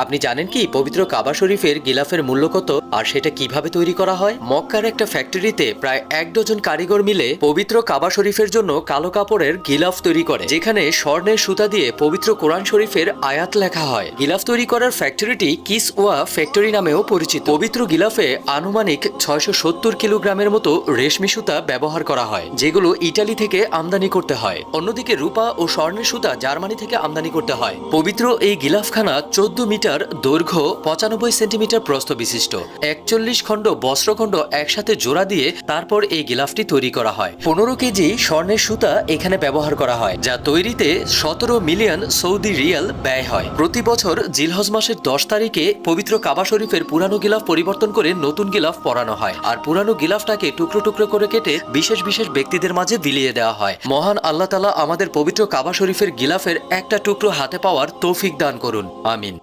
আপনি জানেন কি পবিত্র কাবা শরীফের গিলাফের মূল্য কত আর সেটা কিভাবে তৈরি করা হয়? মক্কার একটা ফ্যাক্টরিতে প্রায় 1 ডজন কারিগর মিলে পবিত্র কাবা শরীফের জন্য কালো কাপড়ের গিলাফ তৈরি করে, যেখানে স্বর্ণের সুতা দিয়ে পবিত্র কোরআন শরীফের আয়াত লেখা হয়। গিলাফ তৈরি করার ফ্যাক্টরিটি কিসওয়া ফ্যাক্টরি নামেও পরিচিত। পবিত্র গিলাফে আনুমানিক 670 কিলোগ্রামের মতো রেশমি সুতা ব্যবহার করা হয়, যেগুলো ইটালি থেকে আমদানি করতে হয়। অন্যদিকে রূপা ও স্বর্ণের সুতা জার্মানি থেকে আমদানি করতে হয়। পবিত্র এই গিলাফখানা 14 মিটার দৈর্ঘ্য, 95 সেন্টিমিটার প্রস্থ বিশিষ্ট। 41 খণ্ড বস্ত্রখণ্ড একসাথে জোড়া দিয়ে তারপর এই গিলাফটি তৈরি করা হয়। 15 কেজি স্বর্ণের সুতা এখানে ব্যবহার করা হয়, যা তৈরিতে 17 মিলিয়ন সৌদি রিয়াল ব্যয় হয়। প্রতি বছর জিলহজ মাসের 10 তারিখে পবিত্র কাবা শরীফের পুরানো গিলাফ পরিবর্তন করে নতুন গিলাফ পরানো হয়, আর পুরানো গিলাফটাকে টুকরো টুকরো করে কেটে বিশেষ বিশেষ ব্যক্তিদের মাঝে বিলিয়ে দেওয়া হয়। মহান আল্লাহ তাআলা আমাদের পবিত্র কাবা শরীফের গিলাফের একটা টুকরো হাতে পাওয়ার তৌফিক দান করুন, আমিন।